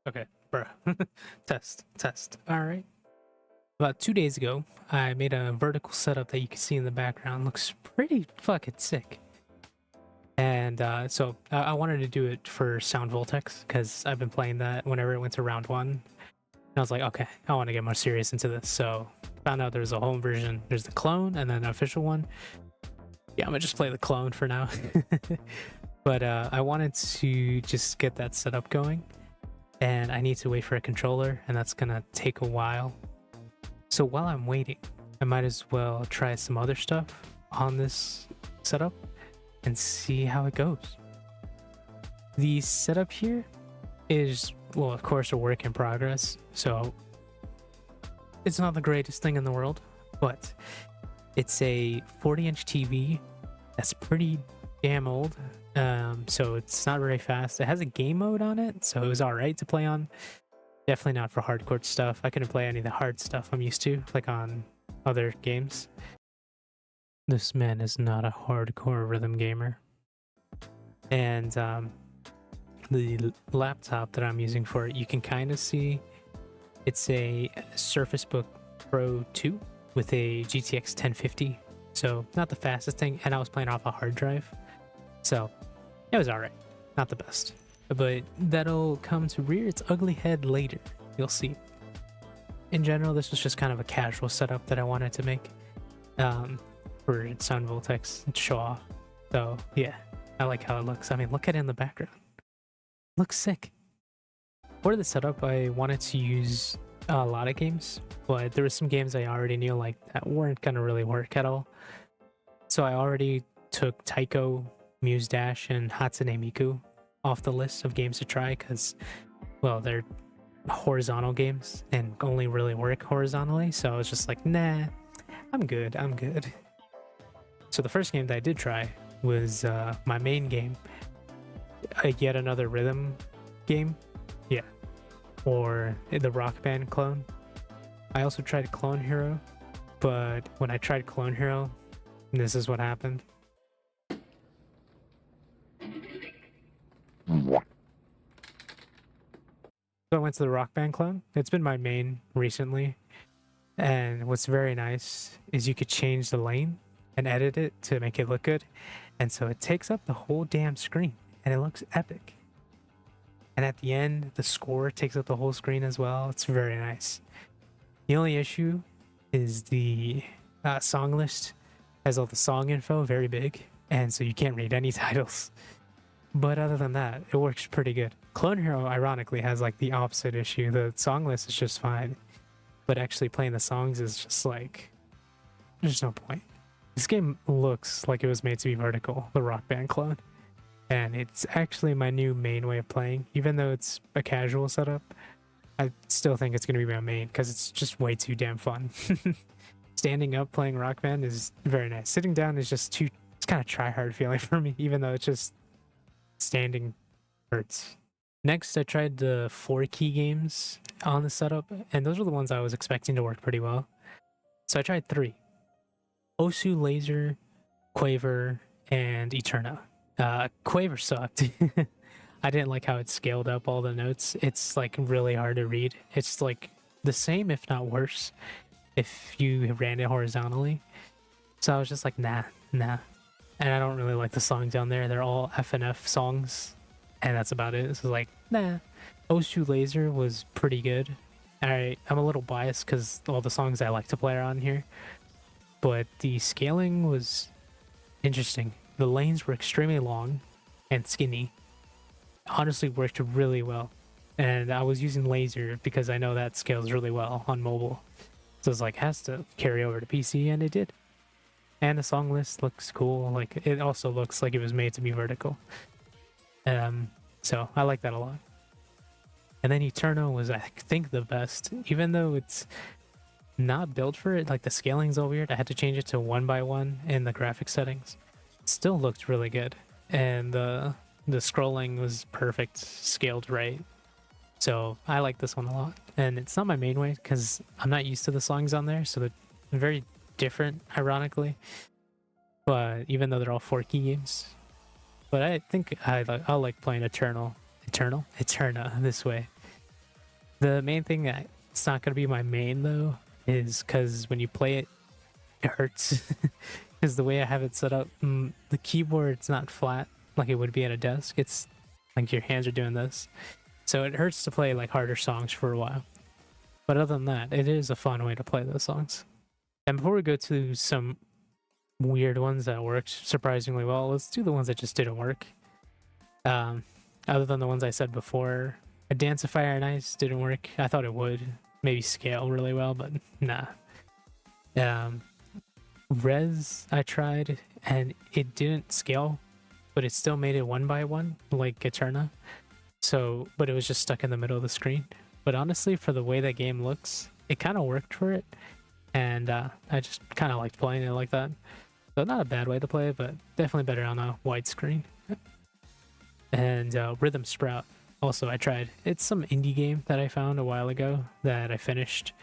Test. Okay, bruh. Test. All right. About 2 days ago, I made a vertical setup that you can see in the background. Looks pretty fucking sick. And so I wanted to do it for Sound Voltex because I've been playing that whenever it went to round one. And I was like, okay, I want to get more serious into this. So found out there's a home version. There's the clone and then an official one. Yeah, I'm gonna just play the clone for now. But I wanted to just get that setup going. And I need to wait for a controller, and that's gonna take a while. So while I'm waiting, I might as well try some other stuff on this setup and see how it goes. The setup here is, well, of course, a work in progress, so it's not the greatest thing in the world, but it's a 40-inch TV that's pretty damn old. So it's not very fast. It has a game mode on it, so it was all right to play on. Definitely not for hardcore stuff. I couldn't play any of the hard stuff I'm used to, like on other games. This man is not a hardcore rhythm gamer. And the laptop that I'm using for it, you can kind of see it's a Surface Book Pro 2 with a GTX 1050. So not the fastest thing, and I was playing off a hard drive. So it was alright. Not the best. But that'll come to rear its ugly head later. You'll see. In general, this was just kind of a casual setup that I wanted to make for Sound Voltex and show off. So yeah, I like how it looks. I mean, look at it in the background. It looks sick. For the setup, I wanted to use a lot of games, but there were some games I already knew like that weren't gonna really work at all. So I already took Taiko, Muse Dash, and Hatsune Miku off the list of games to try because, well, they're horizontal games and only really work horizontally. So I was just like, nah, I'm good. So the first game that I did try was my main game, yet another rhythm game. Yeah. Or the Rock Band clone. I also tried Clone Hero, but when I tried Clone Hero, this is what happened. So I went to the Rock Band clone. It's been my main recently. And what's very nice is you could change the lane and edit it to make it look good. And so it takes up the whole damn screen and it looks epic. And at the end, the score takes up the whole screen as well. It's very nice. The only issue is the song list has all the song info very big. And so you can't read any titles. But other than that, it works pretty good. Clone Hero, ironically, has like the opposite issue. The song list is just fine, but actually playing the songs is just like, there's no point. This game looks like it was made to be vertical, the Rock Band clone. And it's actually my new main way of playing. Even though it's a casual setup, I still think it's going to be my main because it's just way too damn fun. Standing up playing Rock Band is very nice. Sitting down is just too, it's kind of try-hard feeling for me, even though it's just standing hurts. Next, I tried the 4-key games on the setup, and those were the ones I was expecting to work pretty well. So I tried 3. Osu, Laser, Quaver, and Eterna. Quaver sucked. I didn't like how it scaled up all the notes. It's like really hard to read. It's like the same, if not worse, if you ran it horizontally. So I was just like, nah. And I don't really like the songs down there. They're all FNF songs, and that's about it. So like, nah. Osu Laser was pretty good. I'm a little biased because all the songs I like to play are on here, but the scaling was interesting. The lanes were extremely long and skinny. Honestly, worked really well. And I was using Laser because I know that scales really well on mobile. So it's like, has to carry over to PC, and it did. And the song list looks cool. Like, it also looks like it was made to be vertical. So I like that a lot. And then Eterno was, I think, the best. Even though it's not built for it, like the scaling's all weird. I had to change it to 1x1 in the graphic settings. It still looked really good. And the scrolling was perfect, scaled right. So I like this one a lot. And it's not my main way because I'm not used to the songs on there. So they're very different, ironically, but even though they're all 4-key games, but I think I'll like playing Eternal. Eterna this way. The main thing that it's not gonna be my main though is because when you play it, it hurts. Because the way I have it set up, the keyboard's not flat like it would be at a desk. It's like your hands are doing this, so it hurts to play like harder songs for a while. But other than that, it is a fun way to play those songs. And before we go to some weird ones that worked surprisingly well, let's do the ones that just didn't work. Other than the ones I said before, A Dance of Fire and Ice didn't work. I thought it would maybe scale really well, but nah. Res I tried and it didn't scale, but it still made it 1x1 like Eterna. So, but it was just stuck in the middle of the screen. But honestly, for the way that game looks, it kind of worked for it, and I just kind of liked playing it like that. So not a bad way to play it, but definitely better on a wide screen. And Rhythm Sprout, also I tried. It's some indie game that I found a while ago that I finished,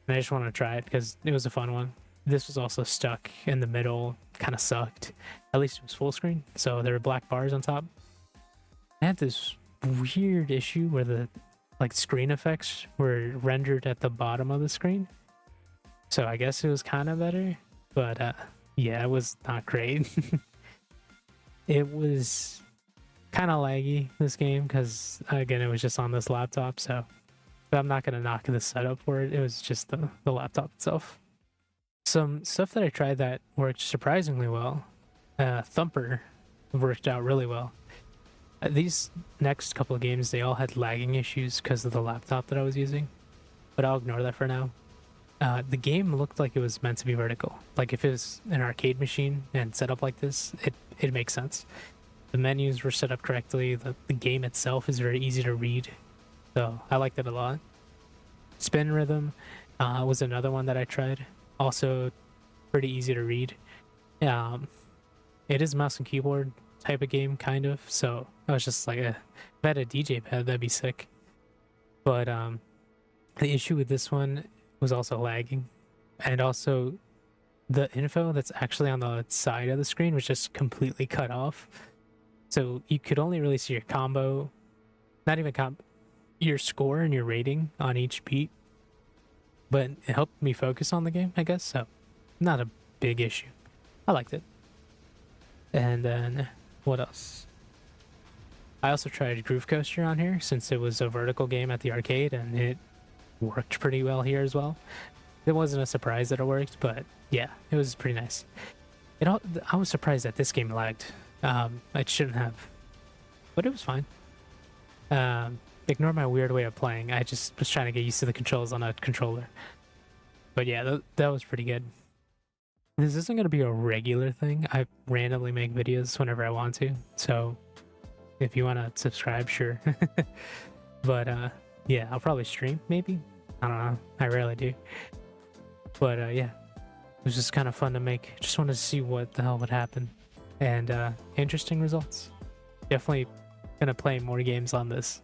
and I just want to try it because it was a fun one. This was also stuck in the middle, kind of sucked. At least it was full screen, so there were black bars on top. I had this weird issue where the screen effects were rendered at the bottom of the screen. So I guess it was kind of better, but yeah, it was not great. It was kind of laggy, this game, because again, it was just on this laptop, so but I'm not going to knock the setup for it. It was just the laptop itself. Some stuff that I tried that worked surprisingly well. Thumper worked out really well. These next couple of games, they all had lagging issues because of the laptop that I was using, but I'll ignore that for now. The game looked like it was meant to be vertical. Like if it was an arcade machine and set up like this, it makes sense. The menus were set up correctly. The game itself is very easy to read, so I liked it a lot. Spin Rhythm was another one that I tried. Also pretty easy to read. It is mouse and keyboard type of game, kind of, so I was just like, if I had a DJ pad, that'd be sick. But the issue with this one was also lagging, and also the info that's actually on the side of the screen was just completely cut off, so you could only really see your combo, not even your score and your rating on each beat. But it helped me focus on the game, I guess, so not a big issue. I liked it. And then what else? I also tried Groove Coaster on here since it was a vertical game at the arcade, and it worked pretty well here as well. It wasn't a surprise that it worked, but yeah, it was pretty nice. I was surprised that this game lagged. It shouldn't have, but it was fine. Ignore my weird way of playing. I just was trying to get used to the controls on a controller. But yeah, that was pretty good. This isn't going to be a regular thing. I randomly make videos whenever I want to. So if you want to subscribe, sure. But yeah, I'll probably stream, maybe. I don't know. I rarely do. But yeah, it was just kind of fun to make. Just wanted to see what the hell would happen. And interesting results. Definitely going to play more games on this.